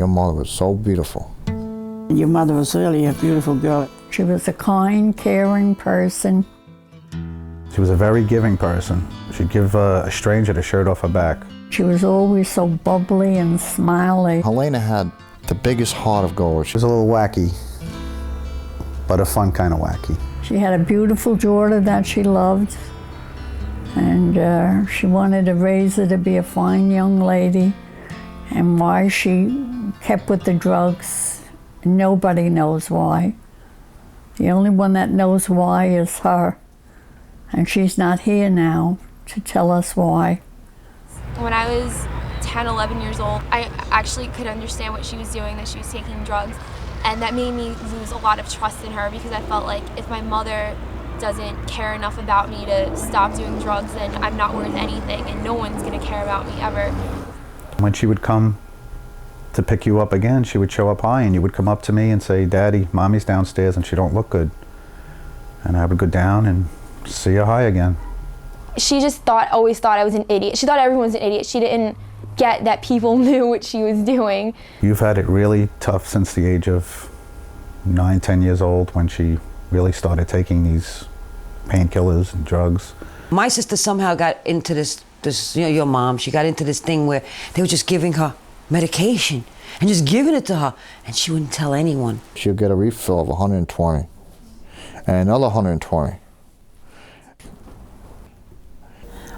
your mother was so beautiful. Your mother was really a beautiful girl. She was a kind, caring person. She was a very giving person. She'd give a stranger the shirt off her back. She was always so bubbly and smiley. Helena had the biggest heart of gold. She was a little wacky, but a fun kind of wacky. She had a beautiful daughter that she loved, and she wanted to raise her to be a fine young lady. And why she kept with the drugs, nobody knows why. The only one that knows why is her. And she's not here now to tell us why. When I was 10, 11 years old, I actually could understand what she was doing, that she was taking drugs. And that made me lose a lot of trust in her, because I felt like if my mother doesn't care enough about me to stop doing drugs, then I'm not worth anything and no one's gonna care about me ever. When she would come to pick you up again, she would show up high and you would come up to me and say, "Daddy, Mommy's downstairs and she don't look good." And I would go down and see her high again. She just always thought I was an idiot. She thought everyone was an idiot. She didn't get that people knew what she was doing. You've had it really tough since the age of 9, 10 years old, when she really started taking these painkillers and drugs. My sister somehow got into this, your mom, she got into this thing where they were just giving her medication and just giving it to her, and she wouldn't tell anyone. She'll get a refill of 120 and another 120.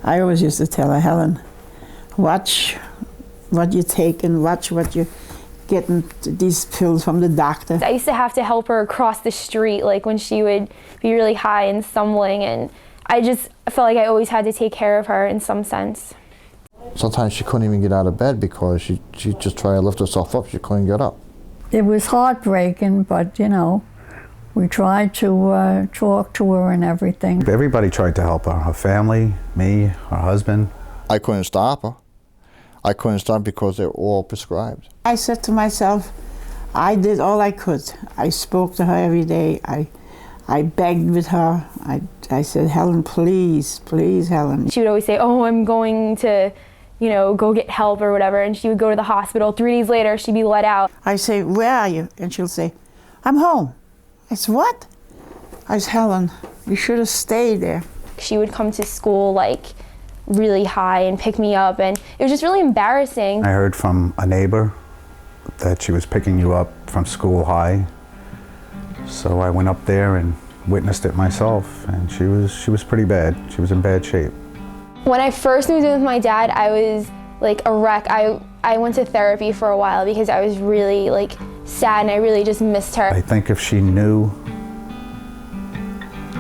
I always used to tell her, Helen, watch what you take and watch what you're getting these pills from the doctor. I used to have to help her across the street, like when she would be really high and stumbling, and I just felt like I always had to take care of her in some sense. Sometimes she couldn't even get out of bed because she just tried to lift herself up. She couldn't get up. It was heartbreaking, but you know, we tried to talk to her and everything. Everybody tried to help her. Her family, me, her husband. I couldn't stop her. I couldn't stop because they were all prescribed. I said to myself, I did all I could. I spoke to her every day. I begged with her. I said, Helen, please, please, Helen. She would always say, oh, I'm going to, go get help or whatever, and she would go to the hospital. 3 days later, she'd be let out. I say, where are you? And she'll say, I'm home. I said, what? I said, Helen, you should have stayed there. She would come to school really high and pick me up, and it was just really embarrassing. I heard from a neighbor that she was picking you up from school high, so I went up there and witnessed it myself, and she was pretty bad. She was in bad shape. When I first moved in with my dad, I was like a wreck. I went to therapy for a while because I was really sad, and I really just missed her. I think if she knew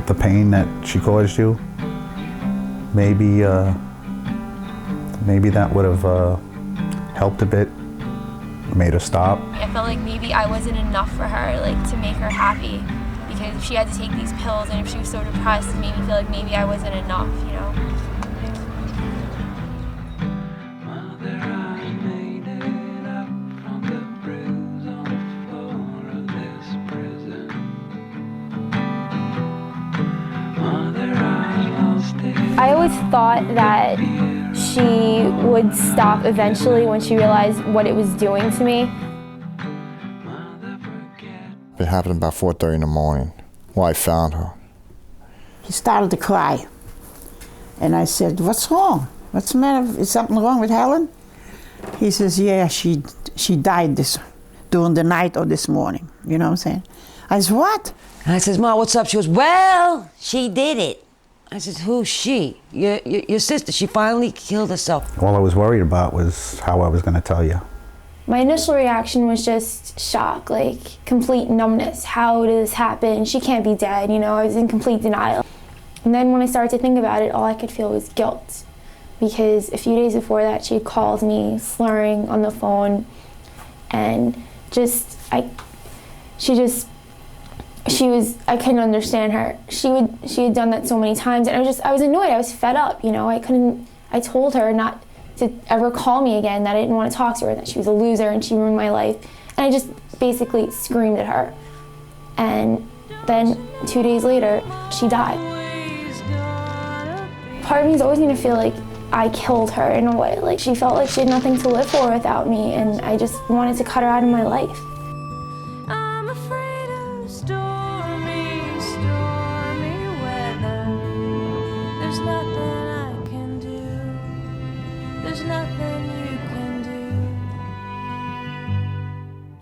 the pain that she caused you, maybe that would have helped a bit, made her stop. I felt like maybe I wasn't enough for her, to make her happy, because if she had to take these pills and if she was so depressed, it made me feel like maybe I wasn't enough, I always thought that she would stop eventually when she realized what it was doing to me. It happened about 4:30 in the morning when I found her. He started to cry. And I said, what's wrong? What's the matter? Is something wrong with Helen? He says, yeah, she died during the night or this morning. You know what I'm saying? I said, what? And I says, Ma, what's up? She goes, well, she did it. I said, who's she? Your sister. She finally killed herself. All I was worried about was how I was going to tell you. My initial reaction was just shock, complete numbness. How did this happen? She can't be dead, I was in complete denial. And then when I started to think about it, all I could feel was guilt. Because a few days before that, she had called me slurring on the phone, and I couldn't understand her. She had done that so many times, and I was annoyed. I was fed up, I told her not to ever call me again, that I didn't want to talk to her, that she was a loser and she ruined my life. And I just basically screamed at her. And then 2 days later, she died. Part of me is always going to feel like I killed her in a way. Like, she felt like she had nothing to live for without me, and I just wanted to cut her out of my life. I'm afraid of stormy, stormy weather. There's nothing I can do. There's nothing you can do.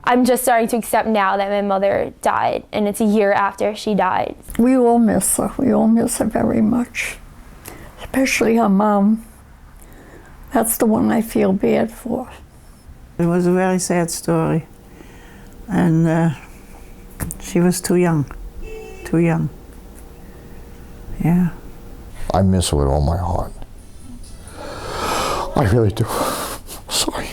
I'm just starting to accept now that my mother died, and it's a year after she died. We all miss her. We all miss her very much, especially her mom. That's the one I feel bad for. It was a very sad story. And she was too young. Too young. Yeah. I miss her with all my heart. I really do. Sorry.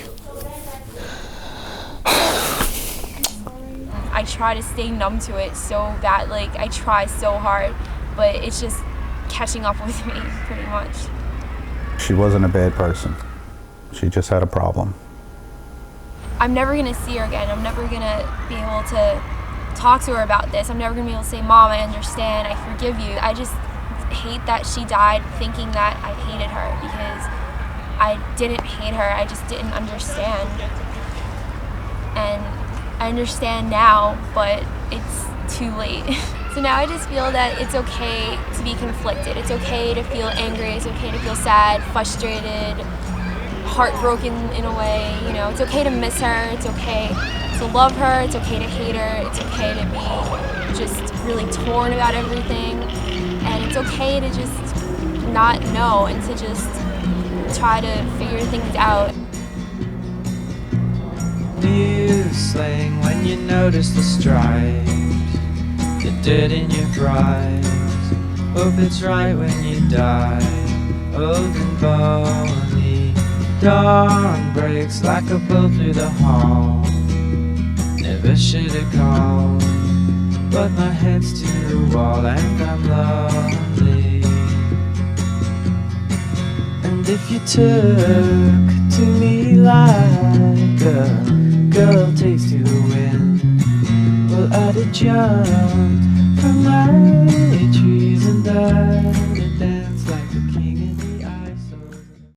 I try to stay numb to it so that, like, I try so hard, but it's just catching up with me pretty much. She wasn't a bad person. She just had a problem. I'm never gonna see her again. I'm never gonna be able to talk to her about this. I'm never gonna be able to say, Mom, I understand, I forgive you. I just hate that she died thinking that I hated her, because I didn't hate her, I just didn't understand. And I understand now, but it's too late. So now I just feel that it's okay to be conflicted. It's okay to feel angry, it's okay to feel sad, frustrated, heartbroken in a way, you know. It's okay to miss her, it's okay to love her, it's okay to hate her, it's okay to be just really torn about everything, and it's okay to just not know and to just try to figure things out. Do you sling when you notice the stripes, the dirt in your bride? Hope it's right when you die, old and bony. Dawn breaks like a bolt through the hall. Never should have called, but my head's to the wall and I'm lonely. And if you took to me like a girl takes to the wind, well, I'd have jumped from my trees and died.